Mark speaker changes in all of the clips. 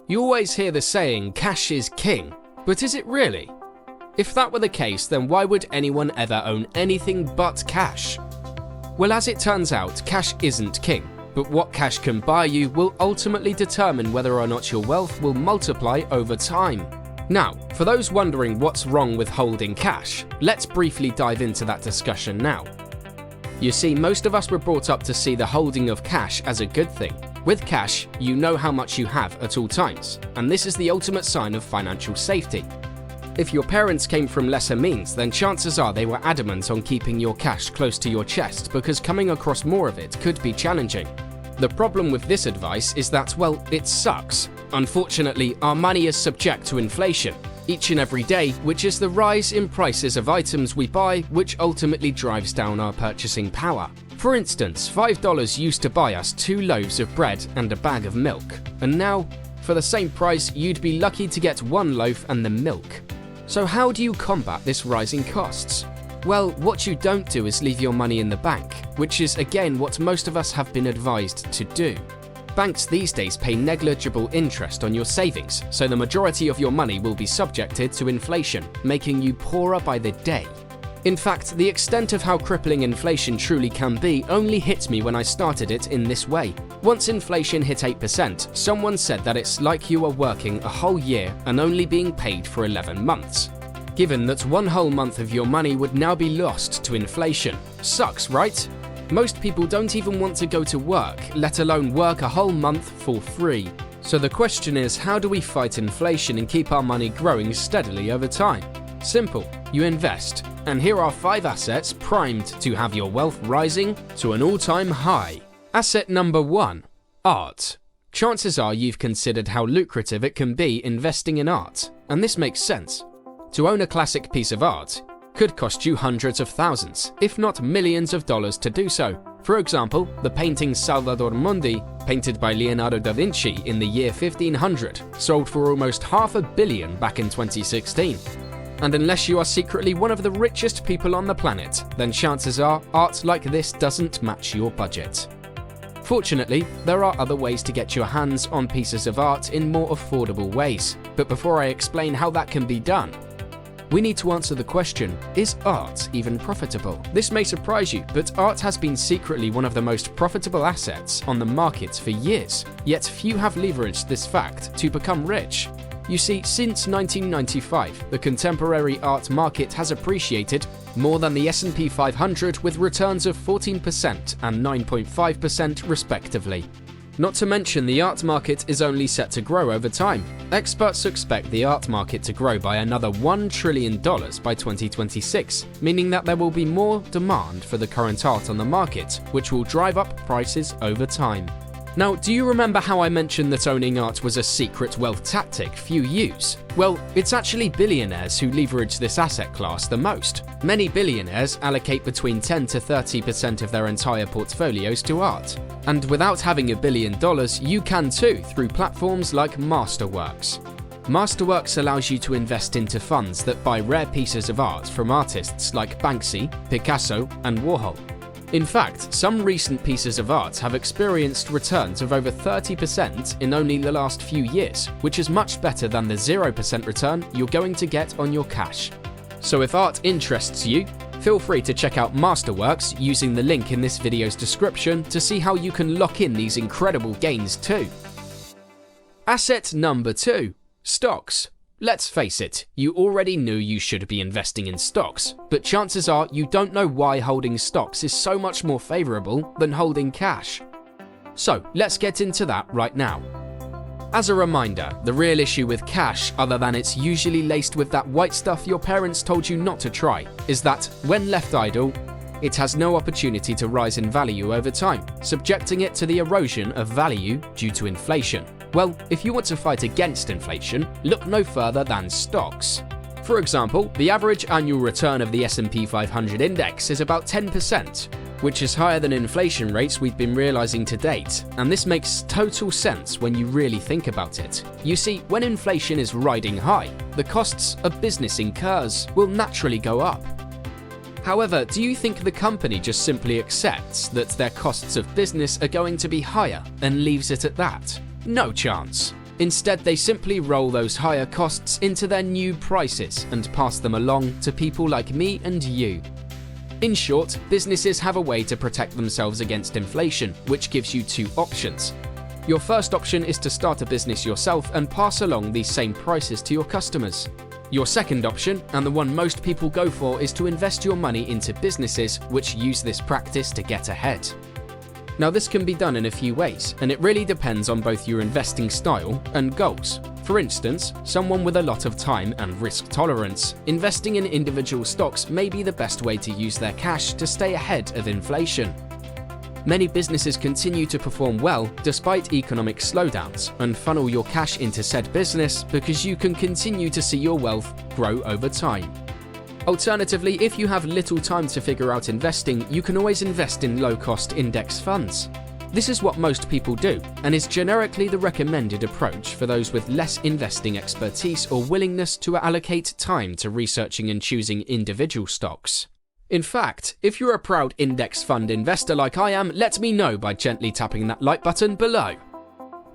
Speaker 1: You always hear the saying, cash is king, but is it really? If that were the case, then why would anyone ever own anything but cash? Well, as it turns out, cash isn't king, but what cash can buy you will ultimately determine whether or not your wealth will multiply over time. Now, for those wondering what's wrong with holding cash, let's briefly dive into that discussion now. You see, most of us were brought up to see the holding of cash as a good thing. With cash, you know how much you have at all times, and this is the ultimate sign of financial safety. If your parents came from lesser means, then chances are they were adamant on keeping your cash close to your chest because coming across more of it could be challenging. The problem with this advice is that, well, it sucks. Unfortunately, our money is subject to inflation each and every day, which is the rise in prices of items we buy, which ultimately drives down our purchasing power. For instance, $5 used to buy us 2 loaves of bread and a bag of milk, and now, for the same price, you'd be lucky to get 1 loaf and the milk. So how do you combat this rising costs? Well, what you don't do is leave your money in the bank, which is again what most of us have been advised to do. Banks these days pay negligible interest on your savings, so the majority of your money will be subjected to inflation, making you poorer by the day. In fact, the extent of how crippling inflation truly can be only hit me when I started it in this way. Once inflation hit 8%, someone said that it's like you are working a whole year and only being paid for 11 months. Given that 1 whole month of your money would now be lost to inflation. Sucks, right? Most people don't even want to go to work, let alone work a whole month for free. So the question is, how do we fight inflation and keep our money growing steadily over time? Simple, you invest. And here are 5 assets primed to have your wealth rising to an all-time high. Asset number 1, art. Chances are you've considered how lucrative it can be investing in art, and this makes sense. To own a classic piece of art could cost you hundreds of thousands, if not millions of dollars to do so. For example, the painting Salvator Mundi, painted by Leonardo da Vinci in the year 1500, sold for almost $500 million back in 2016. And unless you are secretly one of the richest people on the planet, then chances are art like this doesn't match your budget. Fortunately, there are other ways to get your hands on pieces of art in more affordable ways. But before I explain how that can be done, we need to answer the question, is art even profitable? This may surprise you, but art has been secretly one of the most profitable assets on the market for years. Yet few have leveraged this fact to become rich. You see, since 1995, the contemporary art market has appreciated more than the S&P 500 with returns of 14% and 9.5% respectively. Not to mention the art market is only set to grow over time. Experts expect the art market to grow by another $1 trillion by 2026, meaning that there will be more demand for the current art on the market, which will drive up prices over time. Now, do you remember how I mentioned that owning art was a secret wealth tactic few use? Well, it's actually billionaires who leverage this asset class the most. Many billionaires allocate between 10 to 30% of their entire portfolios to art. And without having $1 billion, you can too through platforms like Masterworks. Masterworks allows you to invest into funds that buy rare pieces of art from artists like Banksy, Picasso, and Warhol. In fact, some recent pieces of art have experienced returns of over 30% in only the last few years, which is much better than the 0% return you're going to get on your cash. So if art interests you, feel free to check out Masterworks using the link in this video's description to see how you can lock in these incredible gains too. Asset number 2, stocks. Let's face it, you already knew you should be investing in stocks, but chances are you don't know why holding stocks is so much more favorable than holding cash. So let's get into that right now. As a reminder, the real issue with cash, other than it's usually laced with that white stuff your parents told you not to try, is that when left idle, it has no opportunity to rise in value over time, subjecting it to the erosion of value due to inflation. Well, if you want to fight against inflation, look no further than stocks. For example, the average annual return of the S&P 500 index is about 10%, which is higher than inflation rates we've been realizing to date, and this makes total sense when you really think about it. You see, when inflation is riding high, the costs a business incurs will naturally go up. However, do you think the company just simply accepts that their costs of business are going to be higher and leaves it at that? No chance. Instead, they simply roll those higher costs into their new prices and pass them along to people like me and you. In short, businesses have a way to protect themselves against inflation, which gives you two options. Your first option is to start a business yourself and pass along these same prices to your customers. Your second option, and the one most people go for, is to invest your money into businesses which use this practice to get ahead. Now, this can be done in a few ways, and it really depends on both your investing style and goals. For instance, someone with a lot of time and risk tolerance, investing in individual stocks may be the best way to use their cash to stay ahead of inflation. Many businesses continue to perform well despite economic slowdowns and funnel your cash into said business because you can continue to see your wealth grow over time. Alternatively, if you have little time to figure out investing, you can always invest in low-cost index funds. This is what most people do, and is generically the recommended approach for those with less investing expertise or willingness to allocate time to researching and choosing individual stocks. In fact, if you're a proud index fund investor like I am, let me know by gently tapping that like button below.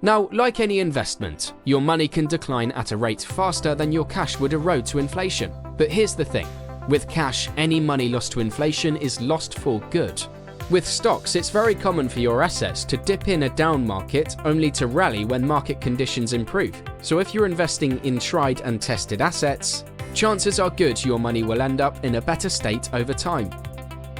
Speaker 1: Now, like any investment, your money can decline at a rate faster than your cash would erode to inflation. But here's the thing. With cash, any money lost to inflation is lost for good. With stocks, it's very common for your assets to dip in a down market only to rally when market conditions improve. So if you're investing in tried and tested assets, chances are good your money will end up in a better state over time.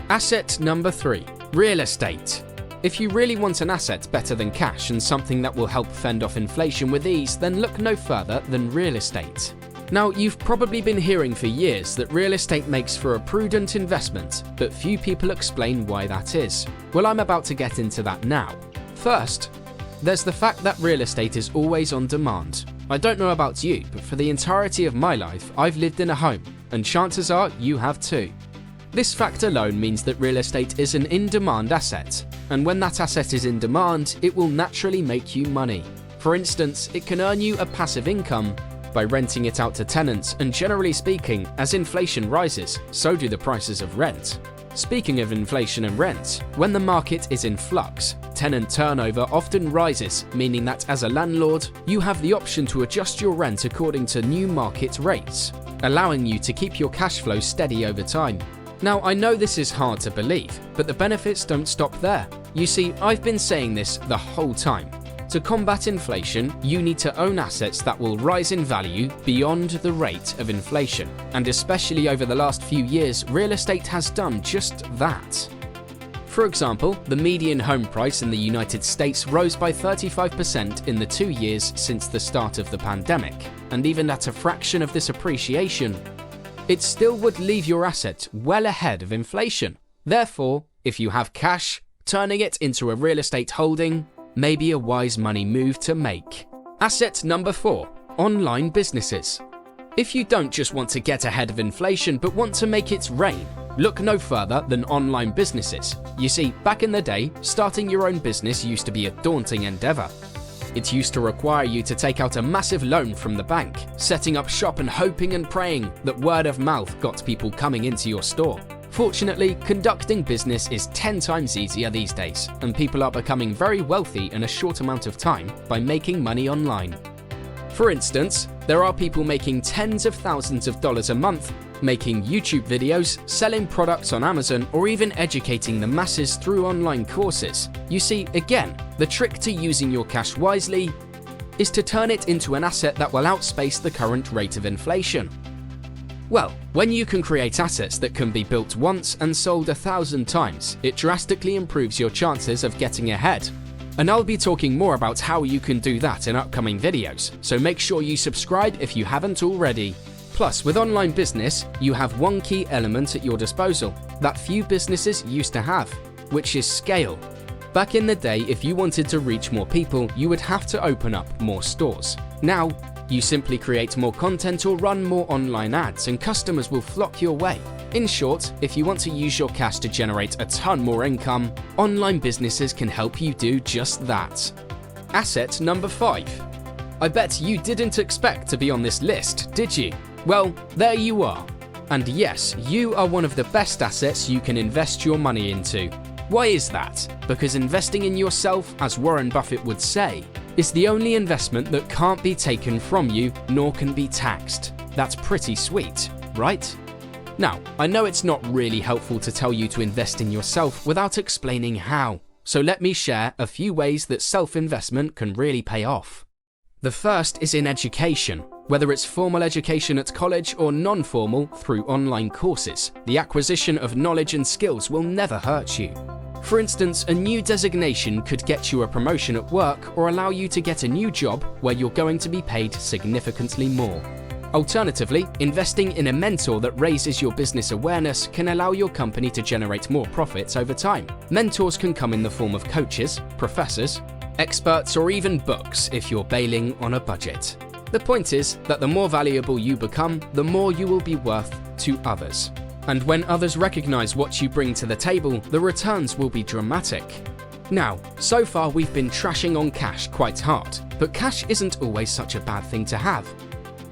Speaker 1: Asset number 3, real estate. If you really want an asset better than cash and something that will help fend off inflation with ease, then look no further than real estate. Now, you've probably been hearing for years that real estate makes for a prudent investment, but few people explain why that is. Well, I'm about to get into that now. First, there's the fact that real estate is always on demand. I don't know about you, but for the entirety of my life, I've lived in a home, and chances are you have too. This fact alone means that real estate is an in-demand asset, and when that asset is in demand, it will naturally make you money. For instance, it can earn you a passive income by renting it out to tenants, and generally speaking, as inflation rises, so do the prices of rent. Speaking of inflation and rent, when the market is in flux, tenant turnover often rises, meaning that as a landlord, you have the option to adjust your rent according to new market rates, allowing you to keep your cash flow steady over time. Now, I know this is hard to believe, but the benefits don't stop there. You see, I've been saying this the whole time. To combat inflation, you need to own assets that will rise in value beyond the rate of inflation. And especially over the last few years, real estate has done just that. For example, the median home price in the United States rose by 35% in the 2 years since the start of the pandemic. And even at a fraction of this appreciation, it still would leave your asset well ahead of inflation. Therefore, if you have cash, turning it into a real estate holding may be a wise money move to make. Asset number 4, online businesses. If you don't just want to get ahead of inflation but want to make it rain, look no further than online businesses. You see, back in the day, starting your own business used to be a daunting endeavor. It used to require you to take out a massive loan from the bank, setting up shop and hoping and praying that word of mouth got people coming into your store. Fortunately, conducting business is 10 times easier these days, and people are becoming very wealthy in a short amount of time by making money online. For instance, there are people making tens of thousands of dollars a month, making YouTube videos, selling products on Amazon, or even educating the masses through online courses. You see, again, the trick to using your cash wisely is to turn it into an asset that will outspace the current rate of inflation. Well, when you can create assets that can be built once and sold 1,000 times, it drastically improves your chances of getting ahead. And I'll be talking more about how you can do that in upcoming videos, so make sure you subscribe if you haven't already. Plus, with online business, you have one key element at your disposal that few businesses used to have, which is scale. Back in the day, if you wanted to reach more people, you would have to open up more stores. Now, you simply create more content or run more online ads and customers will flock your way. In short, if you want to use your cash to generate a ton more income, online businesses can help you do just that. Asset number 5. I bet you didn't expect to be on this list, did you? Well, there you are. And yes, you are one of the best assets you can invest your money into. Why is that? Because investing in yourself, as Warren Buffett would say, is the only investment that can't be taken from you nor can be taxed. That's pretty sweet, right? Now, I know it's not really helpful to tell you to invest in yourself without explaining how, so let me share a few ways that self-investment can really pay off. The first is in education. Whether it's formal education at college or non-formal through online courses, the acquisition of knowledge and skills will never hurt you. For instance, a new designation could get you a promotion at work or allow you to get a new job where you're going to be paid significantly more. Alternatively, investing in a mentor that raises your business awareness can allow your company to generate more profits over time. Mentors can come in the form of coaches, professors, experts, or even books if you're bailing on a budget. The point is that the more valuable you become, the more you will be worth to others. And when others recognize what you bring to the table, the returns will be dramatic. Now, so far we've been trashing on cash quite hard, but cash isn't always such a bad thing to have.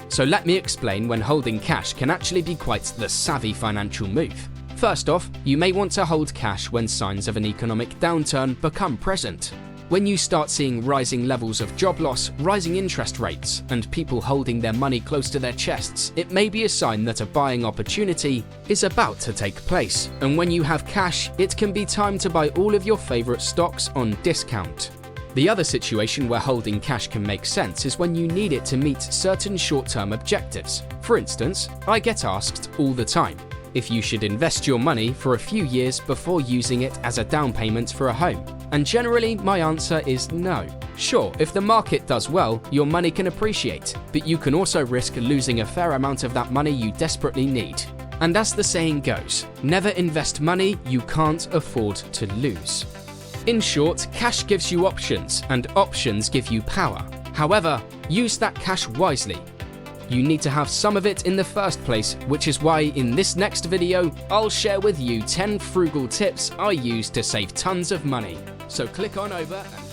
Speaker 1: So let me explain when holding cash can actually be quite the savvy financial move. First off, you may want to hold cash when signs of an economic downturn become present. When you start seeing rising levels of job loss, rising interest rates, and people holding their money close to their chests, it may be a sign that a buying opportunity is about to take place. And when you have cash, it can be time to buy all of your favorite stocks on discount. The other situation where holding cash can make sense is when you need it to meet certain short-term objectives. For instance, I get asked all the time if you should invest your money for a few years before using it as a down payment for a home. And generally, my answer is no. Sure, if the market does well, your money can appreciate, but you can also risk losing a fair amount of that money you desperately need. And as the saying goes, never invest money you can't afford to lose. In short, cash gives you options, and options give you power. However, use that cash wisely. You need to have some of it in the first place, which is why in this next video, I'll share with you 10 frugal tips I use to save tons of money. So click on over and